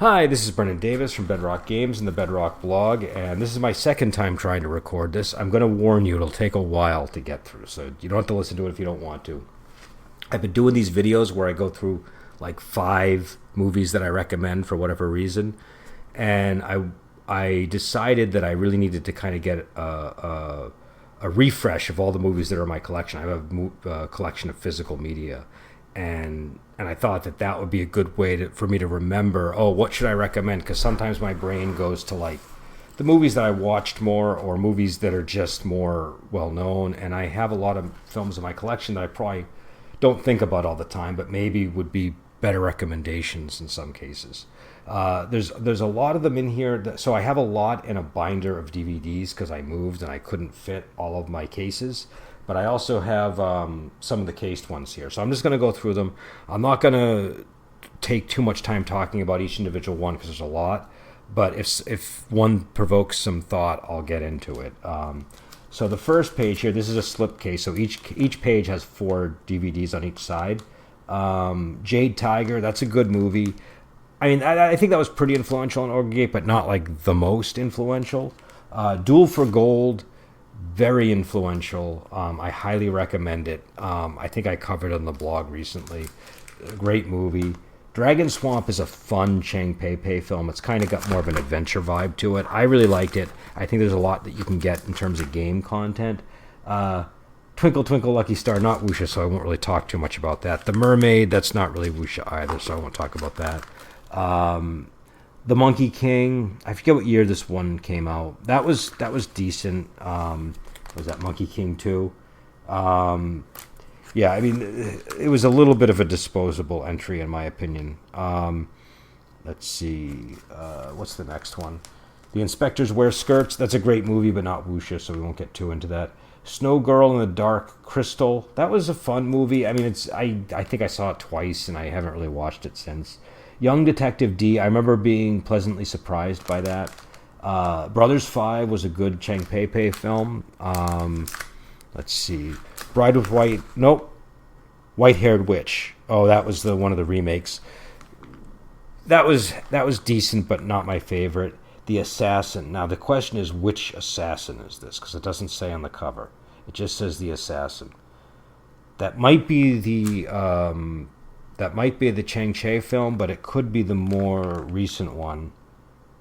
Hi, this is Brendan Davis from Bedrock Games and the Bedrock blog, and this is my second time trying to record this. I'm going to warn you, it'll take a while to get through, so you don't have to listen to it if you don't want to. I've been doing these videos where I go through like 5 movies that I recommend for whatever reason, and I decided that I really needed to kind of get a refresh of all the movies that are in my collection. I have a collection of physical media, and I thought that would be a good way for me to remember, what should I recommend? Because sometimes my brain goes to like the movies that I watched more or movies that are just more well-known, and I have a lot of films in my collection that I probably don't think about all the time, but maybe would be better recommendations in some cases. There's a lot of them in here, so I have a lot in a binder of DVDs because I moved and I couldn't fit all of my cases. But I also have some of the cased ones here. So I'm just going to go through them. I'm not going to take too much time talking about each individual one because there's a lot. But if one provokes some thought, I'll get into it. So the first page here, this is a slip case. So each page has 4 DVDs on each side. Jade Tiger, that's a good movie. I mean, I think that was pretty influential in Orgate, but not like the most influential. Duel for Gold, very influential. I highly recommend it. I think I covered it on the blog recently. A great movie. Dragon Swamp is a fun Chang Pei film. It's kind of got more of an adventure vibe to it. I really liked it. I think there's a lot that you can get in terms of game content. Twinkle Twinkle Lucky Star, not Wuxia, so I won't really talk too much about that. The Mermaid, that's not really Wuxia either, so I won't talk about that. The Monkey King, I forget what year this one came out. That was decent. Was that Monkey King 2? Yeah, I mean, it was a little bit of a disposable entry in my opinion. Let's see, what's the next one? The Inspectors Wear Skirts, that's a great movie, but not Wuxia, so we won't get too into that. Snow Girl in the Dark Crystal, that was a fun movie. I mean, I think I saw it twice, and I haven't really watched it since. Young Detective D, I remember being pleasantly surprised by that. Brothers 5 was a good Chang Pei film. Let's see. Bride with White-Haired Witch. Oh, that was one of the remakes. That was decent, but not my favorite. The Assassin. Now, the question is, which assassin is this? Because it doesn't say on the cover. It just says The Assassin. That might be the Chang Che film, but it could be the more recent one.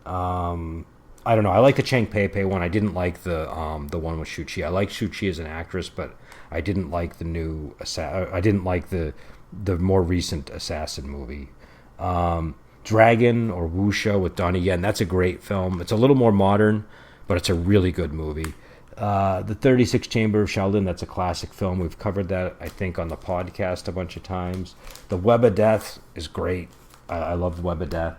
I don't know. I like the Chang Pei one. I didn't like the one with Shu Qi. I like Shu Qi as an actress, but I didn't like the new I didn't like the more recent Assassin movie. Dragon or Wuxia with Donnie Yen. That's a great film. It's a little more modern, but it's a really good movie. The 36 Chamber of Shaolin, that's a classic film. We've covered that, I think, on the podcast a bunch of times. The Web of Death is great. I love the Web of Death.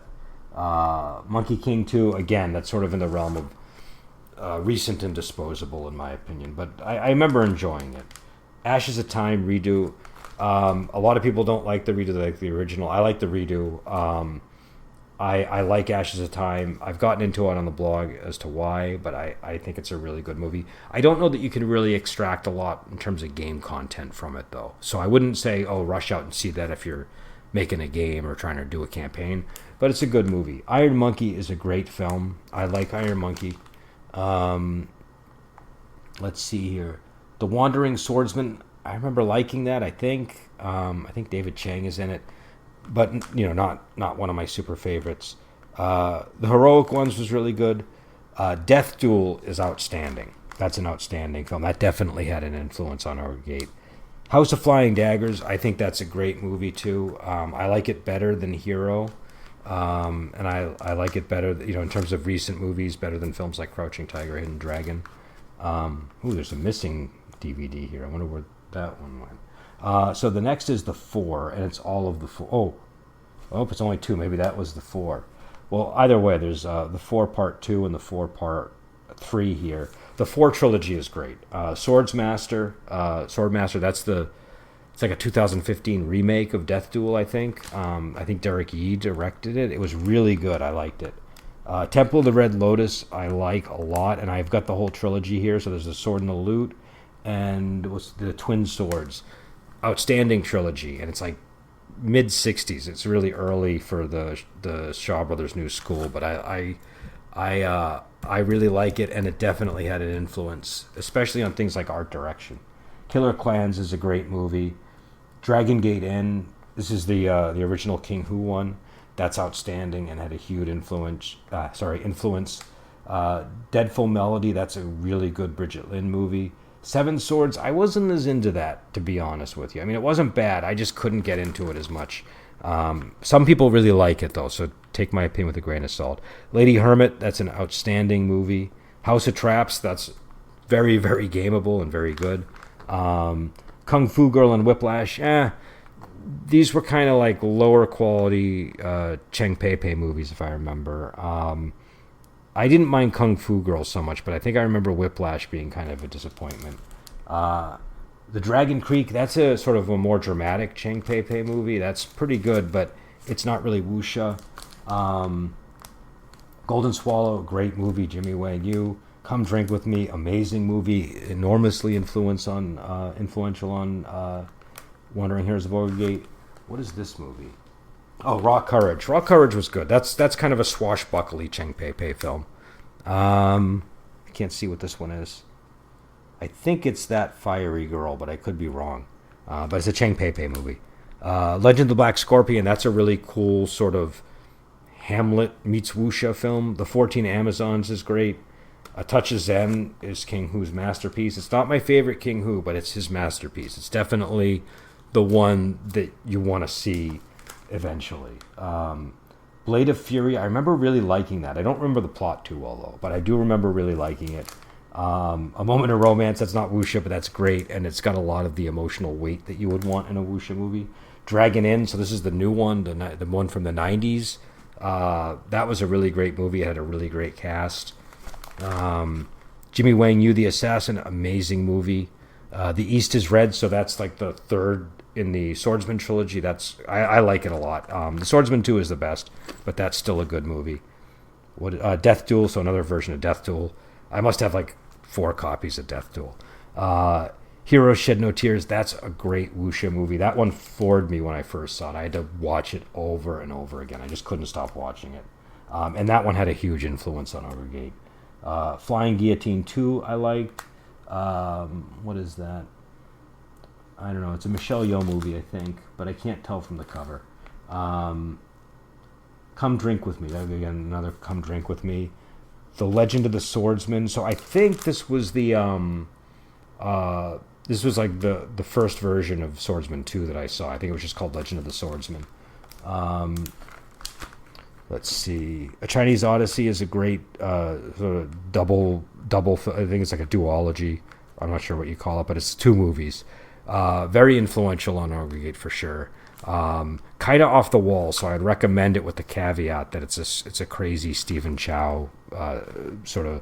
Monkey King 2, again, that's sort of in the realm of recent and disposable, in my opinion. But I remember enjoying it. Ashes of Time redo. A lot of people don't like the redo, they like the original. I like the redo. I like Ashes of Time. I've gotten into it on the blog as to why, but I think it's a really good movie. I don't know that you can really extract a lot in terms of game content from it, though. So I wouldn't say, rush out and see that if you're making a game or trying to do a campaign. But it's a good movie. Iron Monkey is a great film. I like Iron Monkey. Let's see here. The Wandering Swordsman, I remember liking that, I think. I think David Chang is in it. But, not one of my super favorites. The Heroic Ones was really good. Death Duel is outstanding. That's an outstanding film. That definitely had an influence on our gate. House of Flying Daggers, I think that's a great movie, too. I like it better than Hero. And I like it better, in terms of recent movies, better than films like Crouching Tiger, Hidden Dragon. There's a missing DVD here. I wonder where that one went. So the next is the 4, and it's all of the 4. Oh, it's only 2. Maybe that was the 4. Well, either way, there's the 4 part 2 and the 4 part 3 here. The 4 trilogy is great. Swordmaster, it's like a 2015 remake of Death Duel, I think. I think Derek Yee directed it. It was really good. I liked it. Temple of the Red Lotus, I like a lot, and I've got the whole trilogy here. So there's the Sword and the Lute, and what's the Twin Swords. Outstanding trilogy, and it's like mid '60s. It's really early for the Shaw Brothers New School, but I really like it, and it definitely had an influence, especially on things like art direction. Killer Klans is a great movie. Dragon Gate Inn. This is the original King Hu one. That's outstanding and had a huge influence. Influence. Deadful Melody. That's a really good Bridget Lynn movie. Seven Swords. I wasn't as into that, to be honest with you. I mean, it wasn't bad. I just couldn't get into it as much. Some people really like it though, so take my opinion with a grain of salt. Lady Hermit. That's an outstanding movie. House of Traps. That's very, very gameable and very good. Kung Fu Girl and Whiplash. These were kind of like lower quality Cheng Pei movies, if I remember. I didn't mind Kung Fu Girl so much, but I think I remember Whiplash being kind of a disappointment. The Dragon Creek, that's a sort of a more dramatic Cheng Pei movie. That's pretty good, but it's not really wuxia. Golden Swallow, great movie, Jimmy Wang Yu. Come Drink With Me, amazing movie, enormously influential on Wandering Heroes of Overgate. What is this movie? Oh, Raw Courage. Raw Courage was good. That's kind of a swashbuckly Cheng Pei film. I can't see what this one is. I think it's That Fiery Girl, but I could be wrong. But it's a Cheng Pei movie. Legend of the Black Scorpion, that's a really cool sort of Hamlet meets wuxia film. The 14 Amazons is great. A Touch of Zen is King Hu's masterpiece. It's not my favorite King Hu, but it's his masterpiece. It's definitely the one that you want to see eventually. Blade of Fury, I remember really liking that. I don't remember the plot too well, though, but I do remember really liking it. A Moment of Romance, that's not wuxia, but that's great, and it's got a lot of the emotional weight that you would want in a wuxia movie. Dragon Inn, so this is the new one, the one from the 90s. That was a really great movie. It had a really great cast. Jimmy Wang Yu, The Assassin, amazing movie. The East is Red, so that's like the third in the Swordsman trilogy. I like it a lot. The Swordsman 2 is the best, but that's still a good movie. Death Duel, so another version of Death Duel. I must have like 4 copies of Death Duel. Heroes Shed No Tears, that's a great wuxia movie. That one floored me when I first saw it. I had to watch it over and over again. I just couldn't stop watching it. And that one had a huge influence on Overgate. Flying Guillotine 2, I liked. What is that? I don't know. It's a Michelle Yeoh movie, I think, but I can't tell from the cover. Come Drink With Me. That would be again another Come Drink With Me. The Legend of the Swordsman. So I think this was the like the first version of Swordsman 2 that I saw. I think it was just called Legend of the Swordsman. Let's see. A Chinese Odyssey is a great sort of double. I think it's like a duology. I'm not sure what you call it, but it's 2 movies. Very influential on Overgate for sure. Kind of off the wall, so I'd recommend it with the caveat that it's a crazy Stephen Chow sort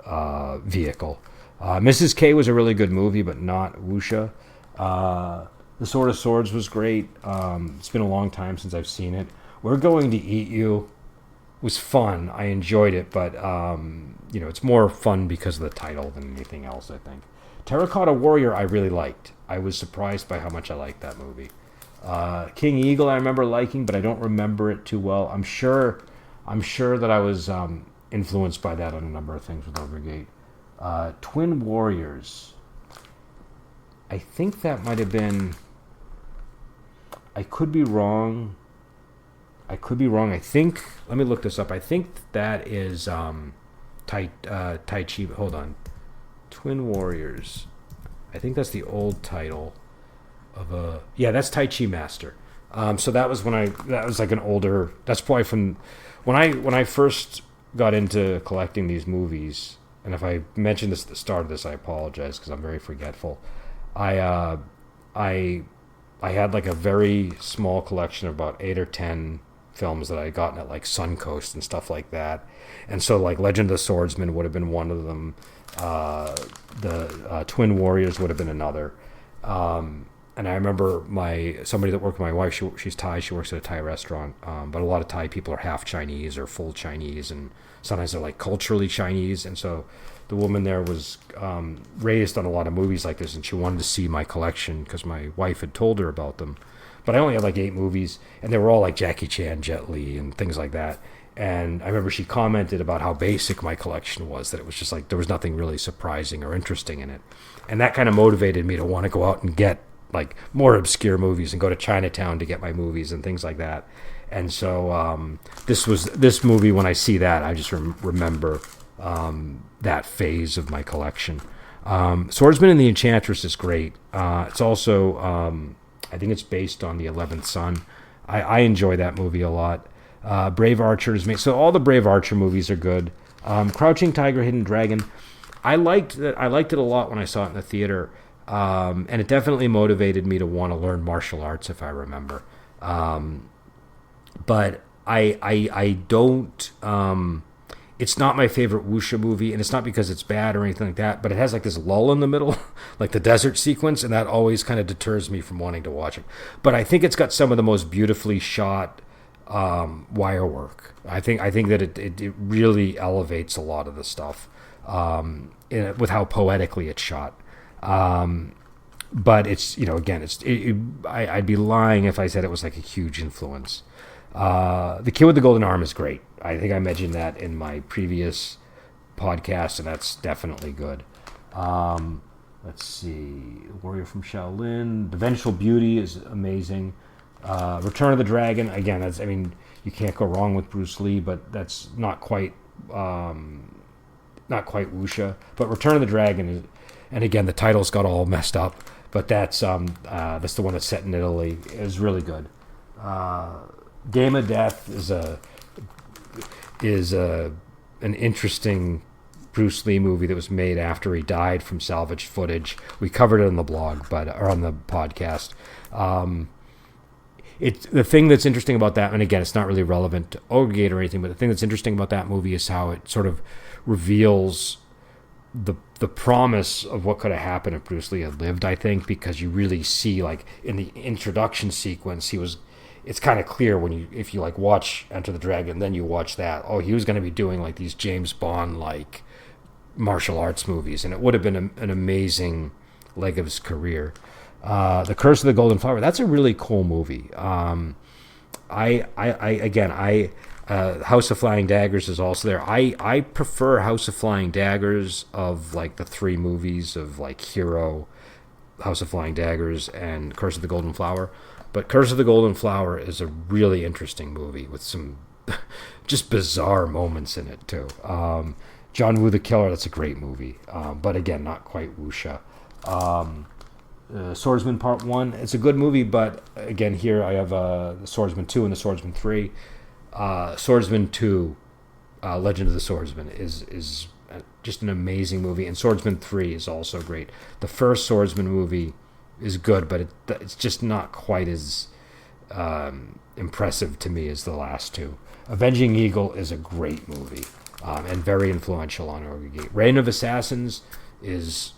of vehicle. Mrs. K was a really good movie, but not wuxia. The Sword of Swords was great. It's been a long time since I've seen it. We're Going to Eat You was fun. I enjoyed it, but it's more fun because of the title than anything else, I think. Terracotta Warrior I really liked. I was surprised by how much I liked that movie. King Eagle I remember liking, but I don't remember it too well. I'm sure that I was influenced by that on a number of things with Overgate. Twin Warriors. I think that might have been... I could be wrong. I think... Let me look this up. I think that is Tai Chi... Hold on. Twin Warriors. I think that's the old title of a... Yeah, that's Tai Chi Master. So that was that was like an older... That's probably from... When I first got into collecting these movies, and if I mentioned this at the start of this, I apologize because I'm very forgetful. I had like a very small collection of about 8 or 10 films that I had gotten at like Suncoast and stuff like that. And so like Legend of the Swordsman would have been one of them. The Twin Warriors would have been another. And I remember somebody that worked with my wife, she's Thai, she works at a Thai restaurant, but a lot of Thai people are half Chinese or full Chinese, and sometimes they're like culturally Chinese. And so the woman there was raised on a lot of movies like this, and she wanted to see my collection because my wife had told her about them. but I only had like 8 movies, and they were all like Jackie Chan, Jet Li, and things like that. And I remember she commented about how basic my collection was, that it was just like there was nothing really surprising or interesting in it. And that kind of motivated me to want to go out and get like more obscure movies and go to Chinatown to get my movies and things like that. And so this movie, when I see that, I just remember that phase of my collection. Swordsman and the Enchantress is great. It's also, I think it's based on the 11th Son. I enjoy that movie a lot. Brave Archer is made, so all the Brave Archer movies are good. Crouching Tiger, Hidden Dragon, I liked it a lot when I saw it in the theater, and it definitely motivated me to want to learn martial arts, if I remember. But I don't. It's not my favorite Wuxia movie, and it's not because it's bad or anything like that, but it has like this lull in the middle, like the desert sequence, and that always kind of deters me from wanting to watch it. But I think it's got some of the most beautifully shot wire work. I think that it really elevates a lot of the stuff with how poetically it's shot. But it's, again, I'd be lying if I said it was like a huge influence. The Kid with the Golden Arm is great. I think I mentioned that in my previous podcast, and that's definitely good. Let's see, Warrior from Shaolin, The Vengeful Beauty is amazing. Return of the Dragon, again, you can't go wrong with Bruce Lee, but that's not quite Wuxia. But Return of the Dragon is, and again, the titles got all messed up, but that's the one that's set in Italy. Is really good. Game of Death is an interesting Bruce Lee movie that was made after he died from salvaged footage. We covered it on the blog, or on the podcast. The thing that's interesting about that, and again, it's not really relevant to Ogre Gate or anything, but the thing that's interesting about that movie is how it sort of reveals the promise of what could have happened if Bruce Lee had lived, I think, because you really see, like, in the introduction sequence, it's kind of clear if you like watch Enter the Dragon, then you watch that, he was going to be doing like these James Bond like martial arts movies, and it would have been an amazing leg of his career. The Curse of the Golden Flower, that's a really cool movie. House of Flying Daggers is also there. I prefer House of Flying Daggers of like the 3 movies of like Hero, House of Flying Daggers, and Curse of the Golden Flower. But Curse of the Golden Flower is a really interesting movie with some just bizarre moments in it too. John Woo the Killer, that's a great movie, but again, not quite Wuxia. Swordsman Part 1, it's a good movie, but again, here I have the Swordsman 2 and the Swordsman 3. Swordsman 2, Legend of the Swordsman, is just an amazing movie, and Swordsman 3 is also great. The first Swordsman movie is good, but it's just not quite as impressive to me as the last 2. Avenging Eagle is a great movie, and very influential on Ogre Gate. Reign of Assassins is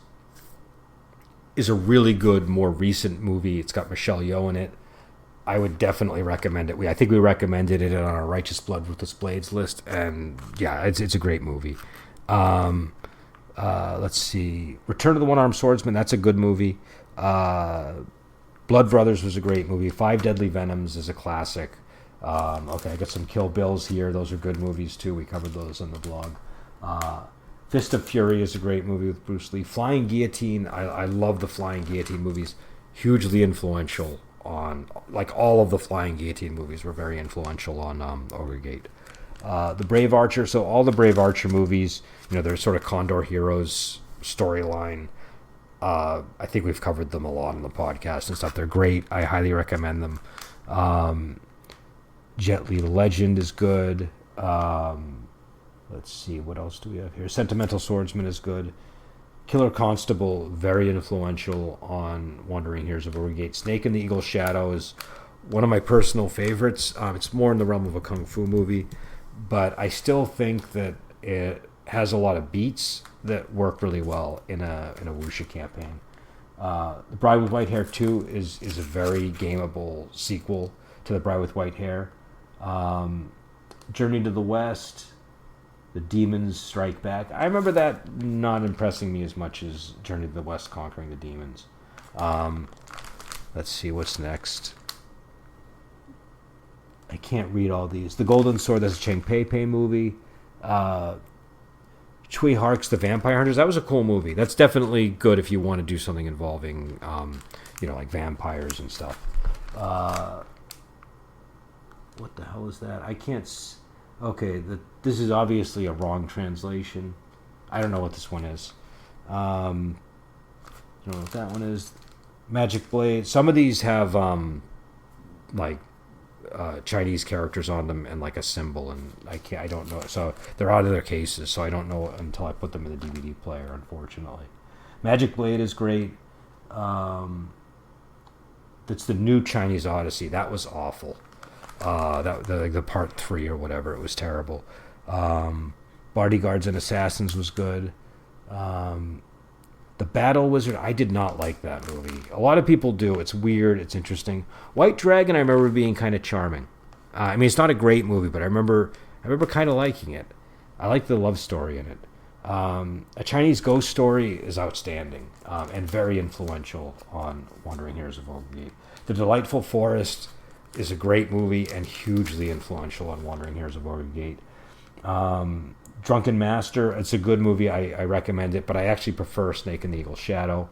a really good, more recent movie. It's got Michelle Yeoh in it. I would definitely recommend it. I think we recommended it on our Righteous Blood, Ruthless Blades list, and yeah, it's a great movie. Let's see, Return of the One-Armed Swordsman, that's a good movie. Blood Brothers was a great movie. Five Deadly Venoms is a classic. I got some Kill Bills here. Those are good movies too. We covered those on the blog. Fist of Fury is a great movie with Bruce Lee. Flying Guillotine, I love the Flying Guillotine movies. Hugely influential on, like, all of the Flying Guillotine movies were very influential on Ogre Gate. The Brave Archer, so all the Brave Archer movies, they're sort of Condor Heroes storyline. I think we've covered them a lot on the podcast and stuff. They're great. I highly recommend them. Jet Li Legend is good. Let's see, what else do we have here? Sentimental Swordsman is good. Killer Constable, very influential on Wandering Heroes of Ogre Gate. Snake and the Eagle's Shadow is one of my personal favorites. It's more in the realm of a kung fu movie, but I still think that it has a lot of beats that work really well in a Wuxia campaign. The Bride with White Hair 2 is a very gameable sequel to The Bride with White Hair. Journey to the West, The Demons Strike Back. I remember that not impressing me as much as Journey to the West, Conquering the Demons. Let's see, what's next? I can't read all these. The Golden Sword, that's a Cheng Pei Pei movie. Chui Hark's The Vampire Hunters. That was a cool movie. That's definitely good if you want to do something involving, like vampires and stuff. What the hell is that? I can't. Okay, this is obviously a wrong translation. I don't know what this one is. I don't know what that one is. Magic Blade. Some of these have Chinese characters on them and like a symbol, and I don't know. So they're out of their cases, so I don't know until I put them in the DVD player. Unfortunately, Magic Blade is great. That's the new Chinese Odyssey. That was awful. The part 3 or whatever, it was terrible. Bodyguards and Assassins was good. The Battle Wizard, I did not like that movie. A lot of people do. It's weird. It's interesting. White Dragon, I remember being kind of charming. It's not a great movie, but I remember kind of liking it. I like the love story in it. A Chinese Ghost Story is outstanding and very influential on Wandering Heroes of Overgate. The Delightful Forest is a great movie and hugely influential on Wandering Heroes of Overgate. Drunken Master, it's a good movie. I recommend it, but I actually prefer Snake and the Eagle's Shadow.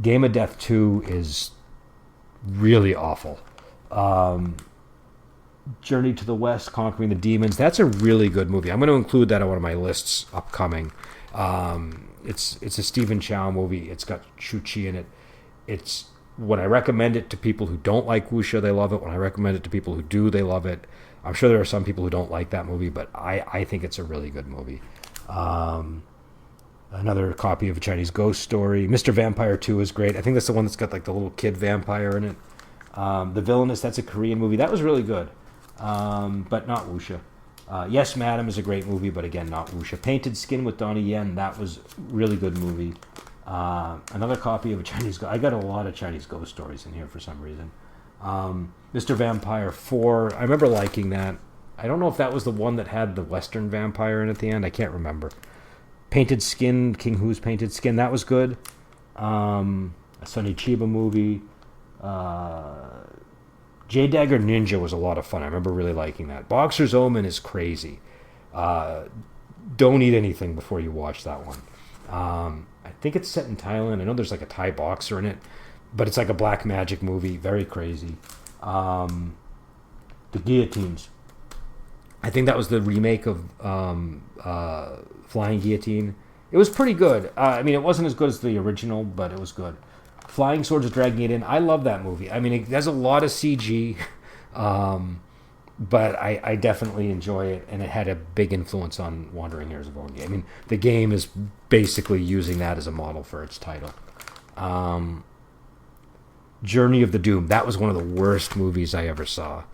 Game of Death 2 is really awful. Journey to the West, Conquering the Demons, that's a really good movie. I'm going to include that on one of my lists upcoming. It's a Stephen Chow movie. It's got Chu-Chi in it. When I recommend it to people who don't like wuxia, they love it. When I recommend it to people who do, they love it. I'm sure there are some people who don't like that movie, but I think it's a really good movie. Another copy of A Chinese Ghost Story. Mr. Vampire 2 is great. I think that's the one that's got like the little kid vampire in it. The Villainous, that's a Korean movie. That was really good, but not wuxia. Yes, Madam is a great movie, but again, not wuxia. Painted Skin with Donnie Yen, that was a really good movie. Another copy of A Chinese Ghost. I got a lot of Chinese Ghost Stories in here for some reason. Mr. Vampire 4, I remember liking that. I don't know if that was the one that had the Western vampire in at the end. I can't remember. Painted Skin, King Hu's Painted Skin, that was good. A Sonny Chiba movie. J-Dagger Ninja was a lot of fun. I remember really liking that. Boxer's Omen is crazy. Don't eat anything before you watch that one. I think it's set in Thailand. I know there's like a Thai boxer in it, but it's like a black magic movie. Very crazy. The Guillotines. I think that was the remake of Flying Guillotine. It was pretty good. It wasn't as good as the original, but it was good. Flying Swords Dragging It In. I love that movie. It has a lot of CG, but I definitely enjoy it, and it had a big influence on Wandering Heroes of Overgate. The game is basically using that as a model for its title. Journey of the Doom. That was one of the worst movies I ever saw.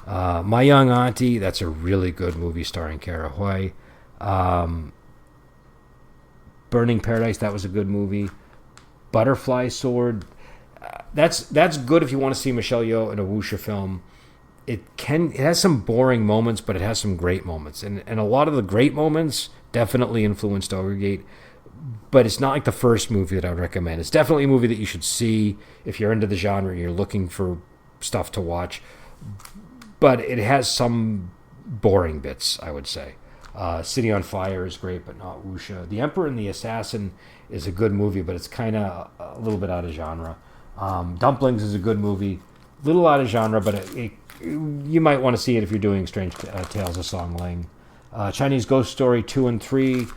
My Young Auntie. That's a really good movie starring Kara Hui. Burning Paradise. That was a good movie. Butterfly Sword. That's good if you want to see Michelle Yeoh in a wuxia film. It has some boring moments, but it has some great moments, and a lot of the great moments definitely influenced Overgate. But it's not like the first movie that I would recommend. It's definitely a movie that you should see if you're into the genre and you're looking for stuff to watch. But it has some boring bits, I would say. City on Fire is great, but not wuxia. The Emperor and the Assassin is a good movie, but it's kind of a little bit out of genre. Dumplings is a good movie, little out of genre, but you might want to see it if you're doing Strange Tales of Song Ling. Chinese Ghost Story 2 and 3.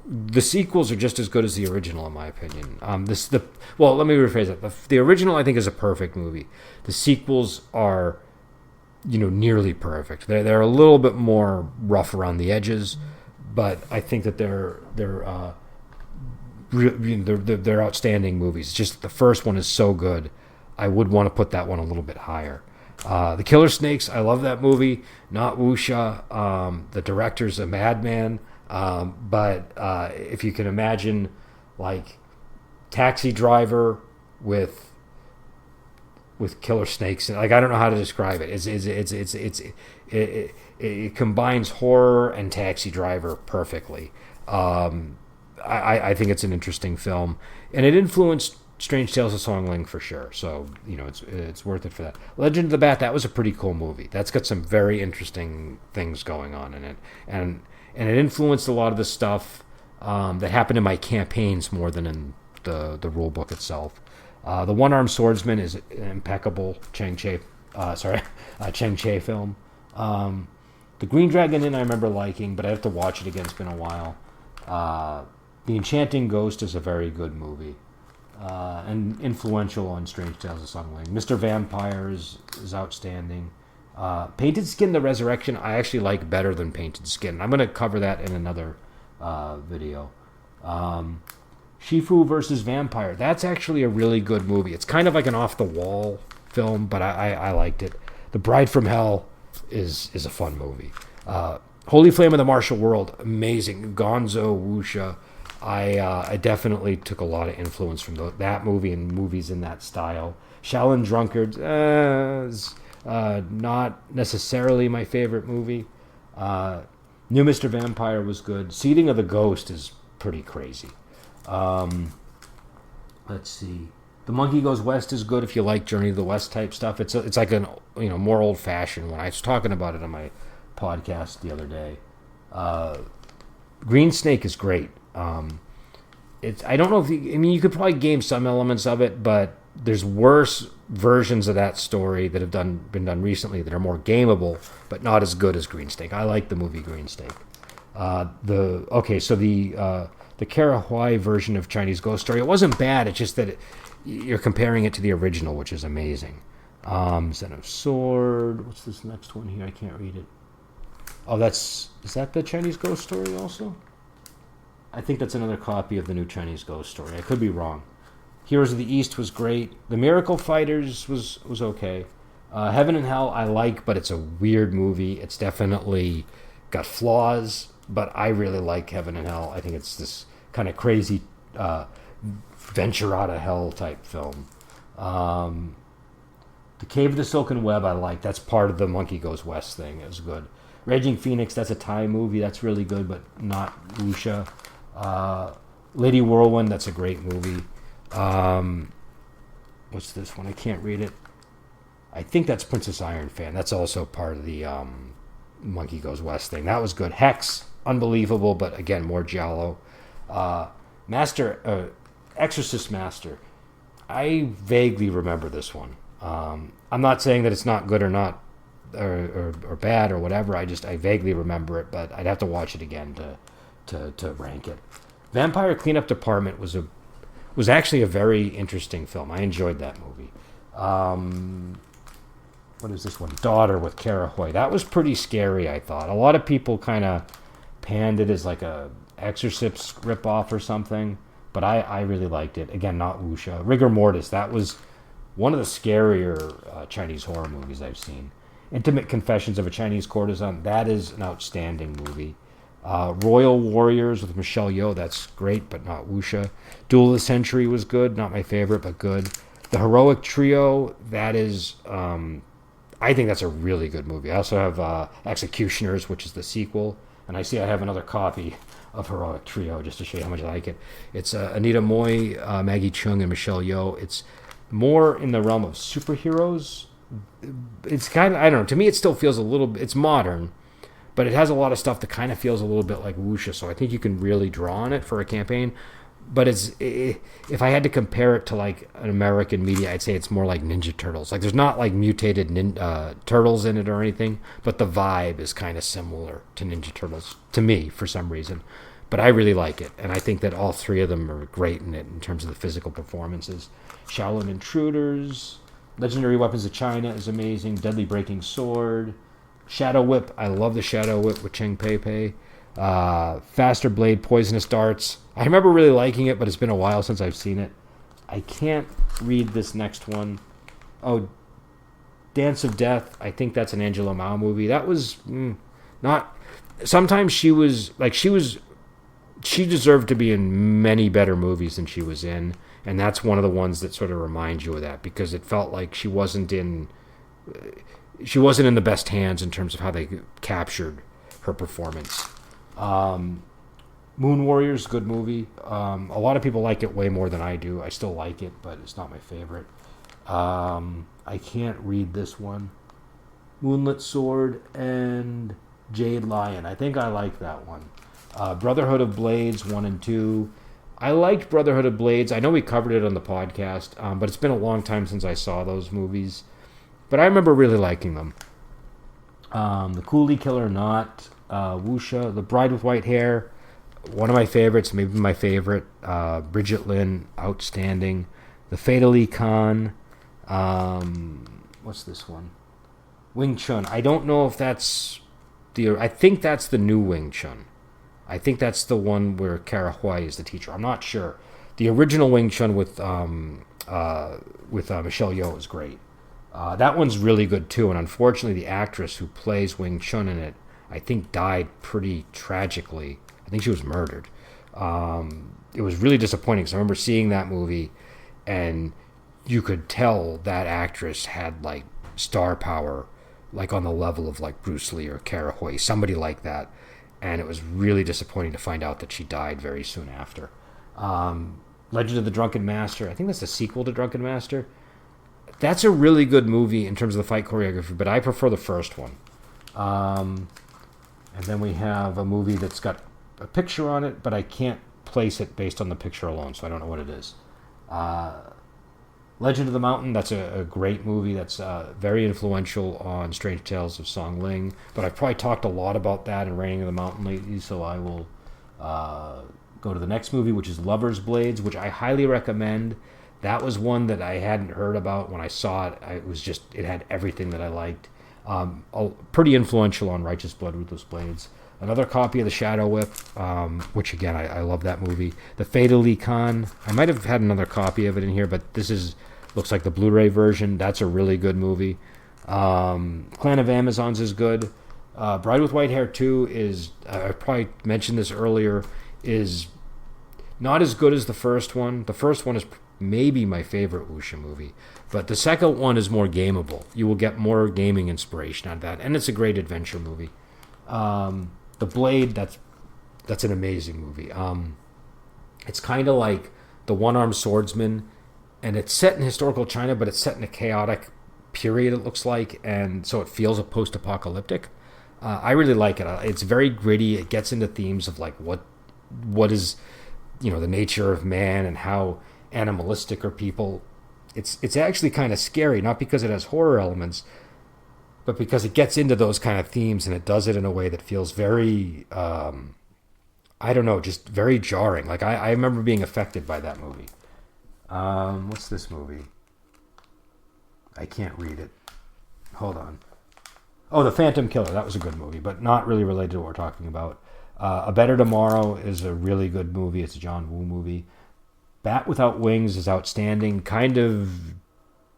The sequels are just as good as the original, in my opinion. Let me rephrase it. The original, I think, is a perfect movie. The sequels are, nearly perfect. They're a little bit more rough around the edges, but I think that they're outstanding movies. Just the first one is so good. I would want to put that one a little bit higher. The Killer Snakes, I love that movie. Not wuxia. The director's a madman. But if you can imagine, like, Taxi Driver with killer snakes, like, I don't know how to describe it. It combines horror and Taxi Driver perfectly. I think it's an interesting film, and it influenced Strange Tales of Song Ling for sure. So it's worth it for that. Legend of the Bat, that was a pretty cool movie. That's got some very interesting things going on in it, and it influenced a lot of the stuff that happened in my campaigns more than in the rule book itself. The One Armed Swordsman is an impeccable Chang Che film. The Green Dragon Inn I remember liking, but I have to watch it again. It's been a while. The Enchanting Ghost is a very good movie. And influential on Strange Tales of Sung Ling. Mr. Vampire is outstanding. Painted Skin: The Resurrection I actually like better than Painted Skin. I'm going to cover that in another video. Shifu versus Vampire. That's actually a really good movie. It's kind of like an off-the-wall film, but I liked it. The Bride from Hell is a fun movie. Holy Flame of the Martial World, amazing. Gonzo, Wuxia. I definitely took a lot of influence from that movie and movies in that style. Shaolin Drunkard is not necessarily my favorite movie. New Mr. Vampire was good. Seeding of the Ghost is pretty crazy. Let's see. The Monkey Goes West is good if you like Journey to the West type stuff. It's like an more old fashioned one. I was talking about it on my podcast the other day. Green Snake is great. I don't know if you could probably game some elements of it, but there's worse versions of that story that have been done recently that are more gameable, but not as good as Green Snake. I like the movie Green Snake. The Kara Huai version of Chinese Ghost Story, it wasn't bad. It's just that you're comparing it to the original, which is amazing. Zen of Sword. What's this next one here? I can't read it. Oh, is that the Chinese Ghost Story also? I think that's another copy of the new Chinese Ghost Story. I could be wrong. Heroes of the East was great. The Miracle Fighters was okay. Heaven and Hell I like, but it's a weird movie. It's definitely got flaws, but I really like Heaven and Hell. I think it's this kind of crazy venture out of hell type film. The Cave of the Silken Web I like. That's part of the Monkey Goes West thing. It was good. Raging Phoenix, that's a Thai movie. That's really good, but not Wuxia. Lady Whirlwind, that's a great movie. What's this one? I can't read it. I think that's Princess Iron Fan. That's also part of the Monkey Goes West thing. That was good. Hex, unbelievable, but again, more giallo. Exorcist Master. I vaguely remember this one. I'm not saying that it's not good or not or bad or whatever. I vaguely remember it, but I'd have to watch it again to rank it. Vampire Cleanup Department was actually a very interesting film. I enjoyed that movie. What is this one? Daughter with Kara Hui. That was pretty scary, I thought. A lot of people kind of panned it as like a Exorcist ripoff or something, but I really liked it. Again, not Wuxia. Rigor Mortis. That was one of the scarier Chinese horror movies I've seen. Intimate Confessions of a Chinese Courtesan. That is an outstanding movie. Royal Warriors with Michelle Yeoh. That's great, but not Wuxia. Duel of the Century was good. Not my favorite, but good. The Heroic Trio. That is, I think that's a really good movie. I also have Executioners, which is the sequel. And I see I have another copy of Heroic Trio just to show you how much I like it. It's Anita Moy, Maggie Cheung, and Michelle Yeoh. It's more in the realm of superheroes. It's kind of, I don't know, to me it still feels a little, it's modern, but it has a lot of stuff that kind of feels a little bit like Wuxia, so I think you can really draw on it for a campaign. But if I had to compare it to like an American media, I'd say it's more like Ninja Turtles. Like there's not like mutated turtles in it or anything, but the vibe is kind of similar to Ninja Turtles to me for some reason. But I really like it, and I think that all three of them are great in it in terms of the physical performances. Shaolin Intruders, Legendary Weapons of China is amazing. Deadly Breaking Sword, Shadow Whip. I love the Shadow Whip with Cheng Pei Pei. Faster Blade, Poisonous Darts. I remember really liking it, but it's been a while since I've seen it. I can't read this next one. Oh, Dance of Death. I think that's an Angela Mao movie. That was not. Sometimes she deserved to be in many better movies than she was in, and that's one of the ones that sort of reminds you of that, because it felt like she wasn't in the best hands in terms of how they captured her performance. Moon Warriors, good movie. A lot of people like it way more than I do. I still like it, but it's not my favorite. I can't read this one. Moonlit Sword and Jade Lion. I think I like that one. Brotherhood of Blades 1 and 2. I liked Brotherhood of Blades. I know we covered it on the podcast, but it's been a long time since I saw those movies. But I remember really liking them. The Coolie Killer, not. Wuxia, The Bride with White Hair, one of my favorites, maybe my favorite. Bridget Lin, outstanding. The Fatally Khan. What's this one? Wing Chun. I don't know if that's I think that's the new Wing Chun. I think that's the one where Kara Hui is the teacher. I'm not sure. The original Wing Chun with Michelle Yeoh is great. That one's really good too. And unfortunately, the actress who plays Wing Chun in it, I think, died pretty tragically. I think she was murdered. It was really disappointing because I remember seeing that movie, and you could tell that actress had like star power, like on the level of like Bruce Lee or Kara Hui, somebody like that. And it was really disappointing to find out that she died very soon after. Legend of the Drunken Master. I think that's a sequel to Drunken Master. That's a really good movie in terms of the fight choreography, but I prefer the first one. And then we have a movie that's got a picture on it, but I can't place it based on the picture alone, so I don't know what it is. Legend of the Mountain, that's a great movie. That's very influential on Strange Tales of Song Ling. But I've probably talked a lot about that in Reigning of the Mountain lately, so I will go to the next movie, which is Lover's Blades, which I highly recommend. That was one that I hadn't heard about when I saw it. It had everything that I liked. Pretty influential on Righteous Blood, Ruthless Blades. Another copy of The Shadow Whip, which again, I love that movie. The Fatally Khan. I might have had another copy of it in here, but looks like the Blu-ray version. That's a really good movie. Clan of Amazons is good. Bride with White Hair 2 is, I probably mentioned this earlier, is not as good as the first one. The first one is maybe my favorite Wuxia movie, but the second one is more gameable. You will get more gaming inspiration out of that, and it's a great adventure movie. The Blade, that's an amazing movie. It's kind of like The One-Armed Swordsman, and it's set in historical China, but it's set in a chaotic period, it looks like, and so it feels a post-apocalyptic. I really like it. It's very gritty. It gets into themes of like what is, the nature of man and how animalistic are people. It's actually kind of scary, not because it has horror elements, but because it gets into those kind of themes, and it does it in a way that feels very, just very jarring. Like I remember being affected by that movie. What's this movie? I can't read it. Hold on. Oh, The Phantom Killer. That was a good movie, but not really related to what we're talking about. A Better Tomorrow is a really good movie. It's a John Woo movie. Bat Without Wings is outstanding. Kind of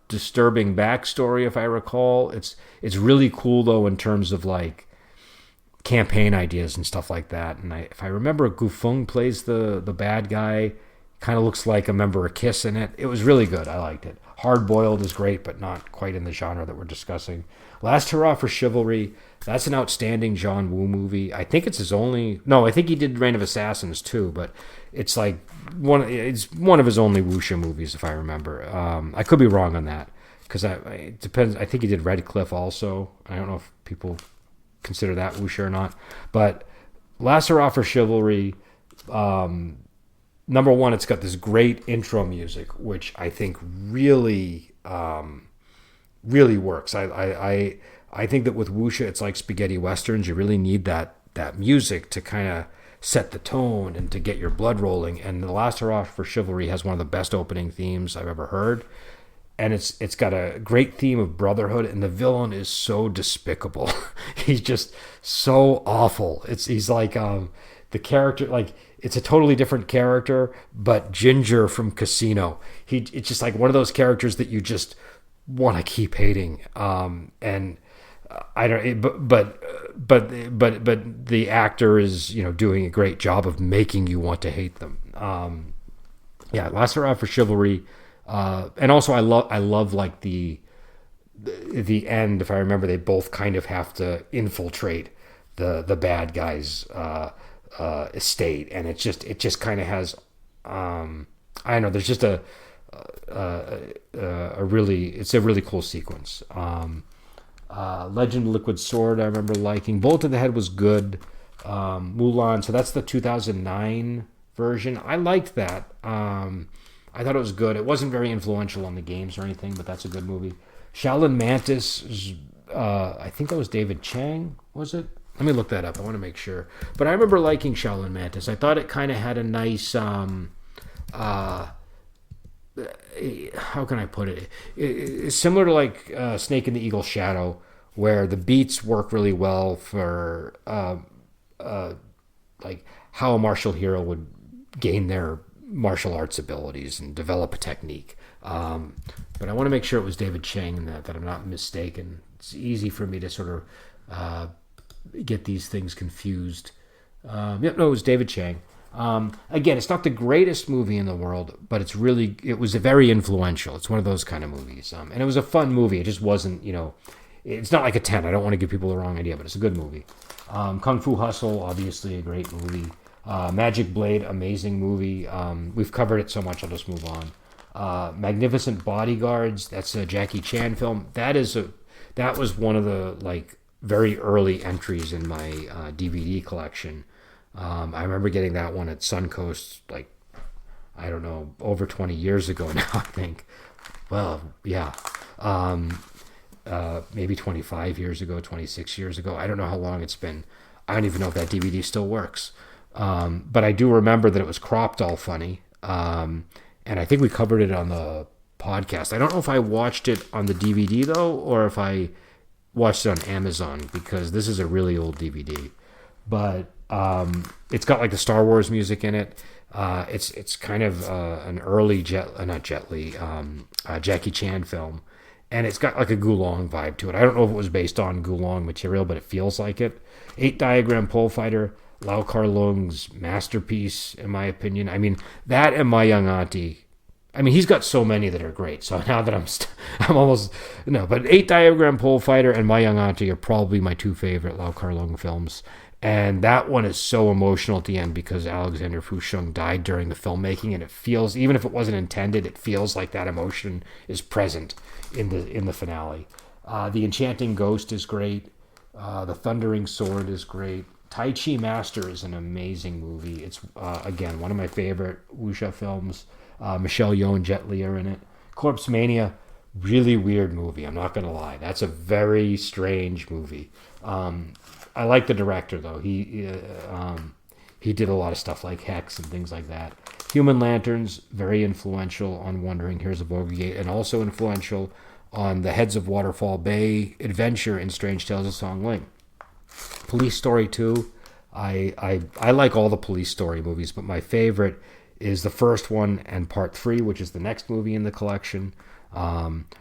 disturbing backstory, if I recall. It's really cool though in terms of like campaign ideas and stuff like that. And if I remember, Gu Feng plays the bad guy. Kind of looks like a member of Kiss in it. It was really good. I liked it. Hard Boiled is great, but not quite in the genre that we're discussing. Last Hurrah for Chivalry. That's an outstanding John Woo movie. I think it's his only. No, I think he did Reign of Assassins too, but it's like it's one of his only Wuxia movies, if I remember. I could be wrong on that because it depends. I think he did Red Cliff also. I don't know if people consider that Wuxia or not, but Last Hurrah for Chivalry. Number one, it's got this great intro music, which I think really, really works. I think that with Wuxia, it's like spaghetti westerns. You really need that music to kind of set the tone and to get your blood rolling. And The Last Hurrah for Chivalry has one of the best opening themes I've ever heard. And it's got a great theme of brotherhood, and the villain is so despicable. He's just so awful. He's like the character, like it's a totally different character, but Ginger from Casino. It's just like one of those characters that you just want to keep hating. And I don't, but the actor is doing a great job of making you want to hate them. Last Hurrah for Chivalry. And also I love like the end, if I remember, they both kind of have to infiltrate the bad guys, estate, and it just kind of has, I don't know. There's just a really it's a really cool sequence. Legend of Liquid Sword I remember liking. Bullet to the Head was good. Mulan, so that's the 2009 version. I liked that. I thought it was good. It wasn't very influential on the games or anything, but that's a good movie. Shaolin Mantis, I think that was David Chang, was it? Let me look that up. I want to make sure. But I remember liking Shaolin Mantis. I thought it kind of had a nice, how can I put it? It's similar to like Snake and the Eagle Shadow, where the beats work really well for like how a martial hero would gain their martial arts abilities and develop a technique. But I want to make sure it was David Chang in that I'm not mistaken. It's easy for me to sort of get these things confused. Yep, no, it was David Chang. Again, it's not the greatest movie in the world, but it was very influential. It's one of those kind of movies. And it was a fun movie. It just wasn't, it's not like a 10. I don't want to give people the wrong idea, but it's a good movie. Kung Fu Hustle, obviously a great movie. Magic Blade, amazing movie. We've covered it so much, I'll just move on. Magnificent Bodyguards, that's a Jackie Chan film. That was one of the like very early entries in my DVD collection. I remember getting that one at Suncoast, like, I don't know, over 20 years ago now, I think. Well, yeah. Maybe 25 years ago, 26 years ago. I don't know how long it's been. I don't even know if that DVD still works. But I do remember that it was cropped all funny. And I think we covered it on the podcast. I don't know if I watched it on the DVD, though, or if I watched it on Amazon, because this is a really old DVD. But it's got like the Star Wars music in it. It's kind of an early Jackie Chan film, and it's got like a Gulong vibe to it. I don't know if it was based on Gulong material, but it feels like it. 8 Diagram Pole Fighter, Lau Kar Leung's masterpiece, in my opinion. I mean, that and My Young Auntie. I mean, he's got so many that are great. So now that I'm almost no, but 8 Diagram Pole Fighter and My Young Auntie are probably my two favorite Lau Kar Leung films. And that one is so emotional at the end because Alexander Fusheng died during the filmmaking, and it feels, even if it wasn't intended, it feels like that emotion is present in the finale. The Enchanting Ghost is great. The Thundering Sword is great. Tai Chi Master is an amazing movie. It's again one of my favorite wuxia films. Michelle Yeoh and Jet Li are in it. Corpse Mania, really weird movie. I'm not gonna lie. That's a very strange movie. I like the director though. He did a lot of stuff like Hex and things like that. Human Lanterns, very influential on Wandering Heroes of Overgate, and also influential on the Heads of Waterfall Bay adventure in Strange Tales of Song Ling. Police Story 2. I like all the Police Story movies, but my favorite is the first one and part 3, which is the next movie in the collection.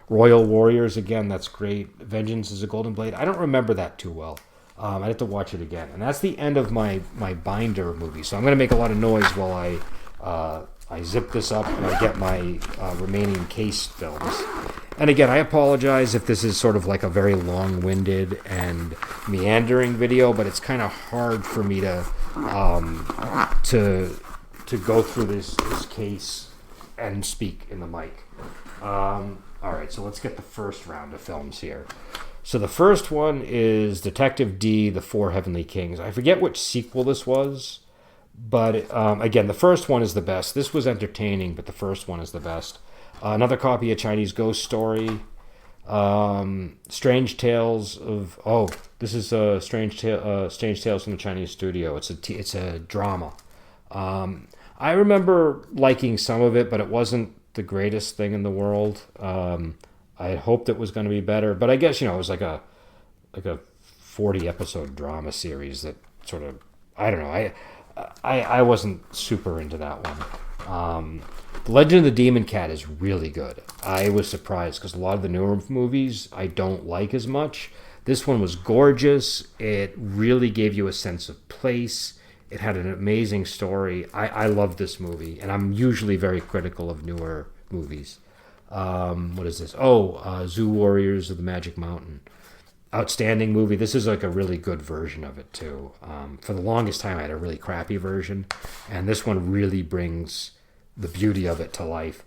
Royal Warriors, again, that's great. Vengeance is a Golden Blade. I don't remember that too well. I'd have to watch it again. And that's the end of my binder movie. So I'm going to make a lot of noise while I zip this up and I get my remaining case films. And again, I apologize if this is sort of like a very long-winded and meandering video, but it's kind of hard for me to go through this case and speak in the mic. All right, so let's get the first round of films here. So the first one is Detective D, The Four Heavenly Kings. I forget which sequel this was, but again, the first one is the best. This was entertaining, but the first one is the best. Another copy of Chinese Ghost Story. Strange Tales of... Oh, this is Strange Tales from the Chinese Studio. It's a drama. I remember liking some of it, but it wasn't the greatest thing in the world. I had hoped it was going to be better, but I guess it was like a 40 episode drama series that sort of, I don't know. I wasn't super into that one. The Legend of the Demon Cat is really good. I was surprised because a lot of the newer movies I don't like as much. This one was gorgeous. It really gave you a sense of place. It had an amazing story. I love this movie, and I'm usually very critical of newer movies. What is this? Zoo Warriors of the Magic Mountain. outstanding movie. This is like a really good version of it too. For the longest time, I had a really crappy version, and this one really brings the beauty of it to life.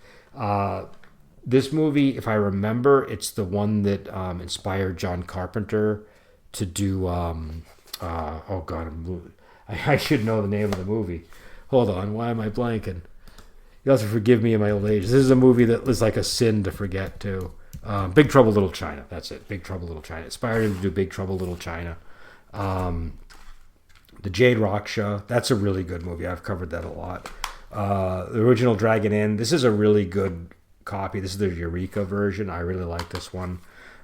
This movie, if I remember, it's the one that inspired John Carpenter to do. Oh God, I should know the name of the movie. Hold on, why am I blanking? You'll have to forgive me in my old age. This is a movie that was like a sin to forget too. Big Trouble Little China. That's it. Big Trouble Little China. Inspired him to do Big Trouble Little China. The Jade Raksha. That's a really good movie. I've covered that a lot. The original Dragon Inn. This is a really good copy. This is the Eureka version. I really like this one.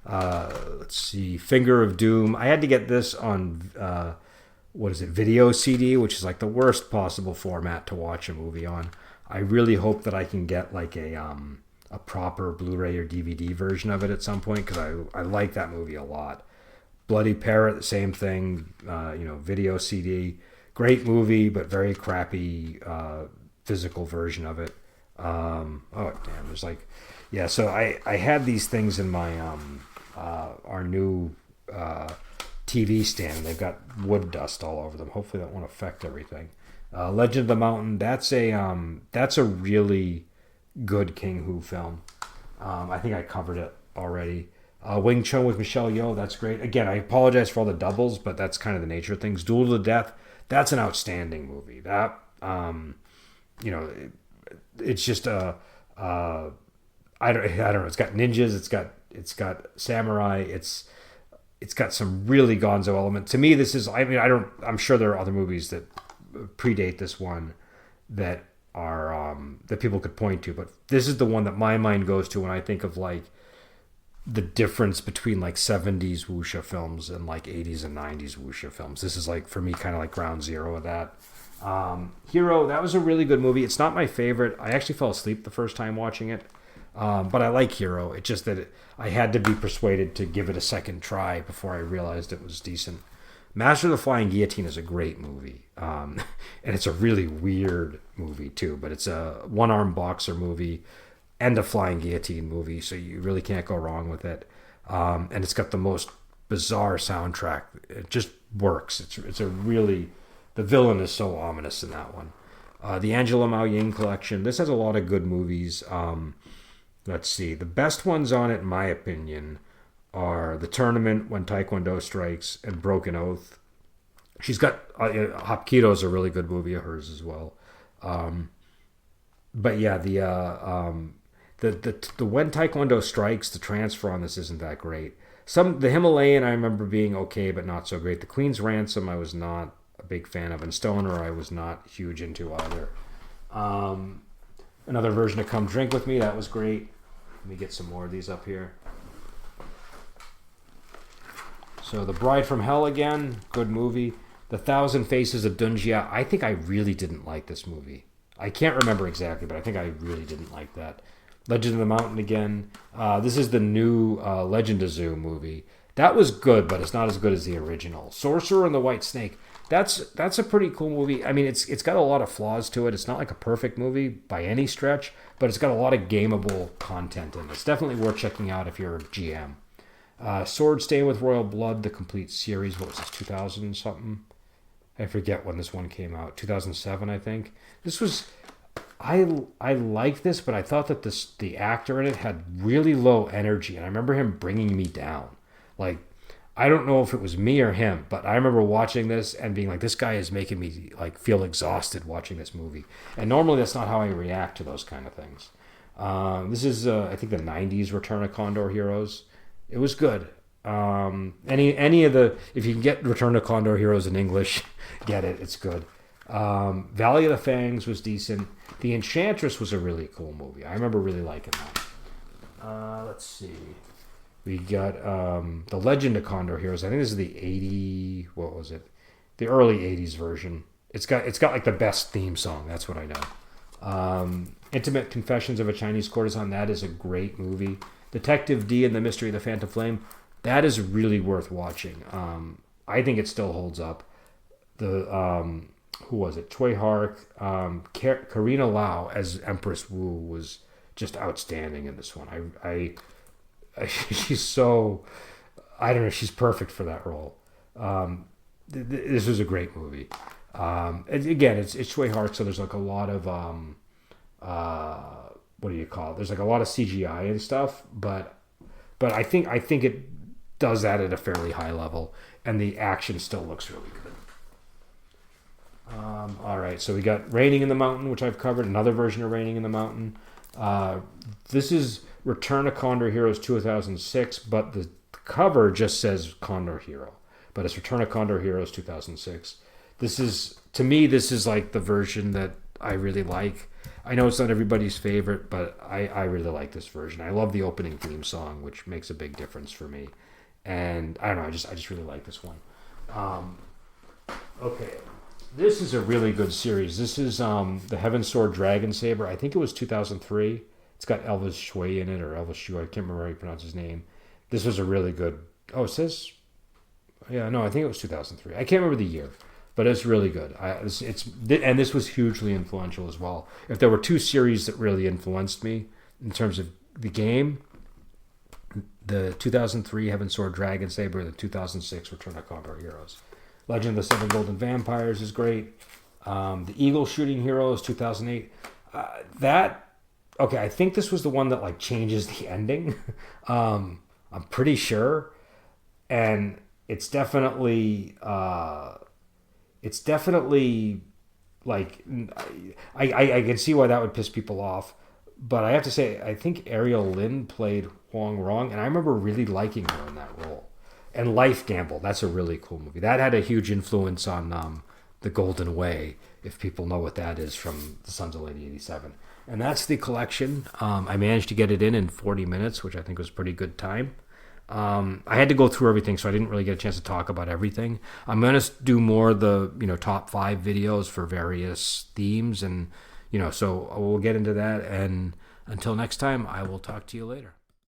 Let's see. Finger of Doom. I had to get this on video CD, which is like the worst possible format to watch a movie on. I really hope that I can get like a proper Blu-ray or DVD version of it at some point, because I like that movie a lot. Bloody Parrot, the same thing. Video CD. Great movie, but very crappy physical version of it. Oh damn! There's like, yeah. So I had these things in my our new TV stand. They've got wood dust all over them. Hopefully that won't affect everything. Legend of the Mountain. That's a really good King Hu film. I think I covered it already. Wing Chun with Michelle Yeoh. That's great. Again, I apologize for all the doubles, but that's kind of the nature of things. Duel to the Death. That's an outstanding movie. That it's just I don't know. It's got ninjas. It's got samurai. It's got some really gonzo element. To me, this is. I'm sure there are other movies that predate this one that are that people could point to, but this is the one that my mind goes to when I think of like the difference between like 70s wuxia films and like 80s and 90s wuxia films. This is like, for me, kind of like ground zero of that. Hero, that was a really good movie. It's not my favorite. I actually fell asleep the first time watching it, but I like Hero. It's just that I had to be persuaded to give it a second try before I realized it was decent. Master of the Flying Guillotine is a great movie, and it's a really weird movie too, but it's a one-armed boxer movie and a flying guillotine movie, so you really can't go wrong with it. And it's got the most bizarre soundtrack. It just works. It's a really... The villain is so ominous in that one. The Angela Mao Ying collection. This has a lot of good movies. Let's see. The best ones on it, in my opinion, are The Tournament, When Taekwondo Strikes, and Broken Oath. She's got... Hapkido is a really good movie of hers as well. But yeah, the When Taekwondo Strikes, the transfer on this isn't that great. The Himalayan I remember being okay, but not so great. The Queen's Ransom I was not a big fan of, and Stoner I was not huge into either. Another version of Come Drink With Me, that was great. Let me get some more of these up here. So The Bride from Hell again, good movie. The Thousand Faces of Dunjia, I think I really didn't like this movie. I can't remember exactly, but I think I really didn't like that. Legend of the Mountain again. This is the new Legend of Zoo movie. That was good, but it's not as good as the original. Sorcerer and the White Snake. That's a pretty cool movie. I mean, it's got a lot of flaws to it. It's not like a perfect movie by any stretch, but it's got a lot of gameable content in it. It's definitely worth checking out if you're a GM. Sword Stained with Royal Blood, the complete series. What was this, 2000 something? I forget when this one came out. 2007, I think. This was... I liked this, but I thought that the actor in it had really low energy, and I remember him bringing me down. Like, I don't know if it was me or him, but I remember watching this and being like, this guy is making me like feel exhausted watching this movie. And normally that's not how I react to those kind of things. This is, I think, the 90s Return of Condor Heroes. It was good. Any of the... If you can get Return of Condor Heroes in English, get it. It's good. Valley of the Fangs was decent. The Enchantress was a really cool movie. I remember really liking that. Let's see. We got The Legend of Condor Heroes. I think this is the 80... What was it? The early 80s version. It's got like the best theme song. That's what I know. Intimate Confessions of a Chinese Courtesan. That is a great movie. Detective D and the Mystery of the Phantom Flame. That is really worth watching. I think it still holds up. The... who was it? Choi Hark. Karina Lau as Empress Wu was just outstanding in this one. She's so I don't know. She's perfect for that role. This was a great movie. And again, it's Shui Hark, so there's like a lot of what do you call it? There's like a lot of CGI and stuff, but I think it does that at a fairly high level, and the action still looks really good. All right, so we got Raining in the Mountain, which I've covered. Another version of Raining in the Mountain. This is Return of Condor Heroes 2006, but the cover just says Condor Hero, but it's Return of Condor Heroes 2006. This is, to me, this is like the version that I really like. I know it's not everybody's favorite, but I really like this version. I love the opening theme song, which makes a big difference for me. And I don't know, I just really like this one. Okay, this is a really good series. This is the Heaven Sword Dragon Saber. I think it was 2003. It's got Elvis Shui in it, or Elvis Shui. I can't remember how you pronounce his name. This was a really good. Oh, it says. Yeah, no, I think it was 2003. I can't remember the year, but it's really good. And this was hugely influential as well. If there were two series that really influenced me in terms of the game, the 2003 Heaven Sword Dragon Saber, the 2006 Return of Condor Heroes. Legend of the Seven Golden Vampires is great. The Eagle Shooting Heroes 2008. Okay, I think this was the one that like changes the ending. I'm pretty sure, and it's definitely like I can see why that would piss people off, but I have to say I think Ariel Lin played Huang Rong, and I remember really liking her in that role. And Life Gamble, that's a really cool movie. That had a huge influence on The Golden Way, if people know what that is, from The Sons of Lady 87. And that's the collection. I managed to get it in 40 minutes, which I think was a pretty good time. I had to go through everything, so I didn't really get a chance to talk about everything. I'm going to do more of the top 5 videos for various themes, and so we'll get into that. And until next time, I will talk to you later.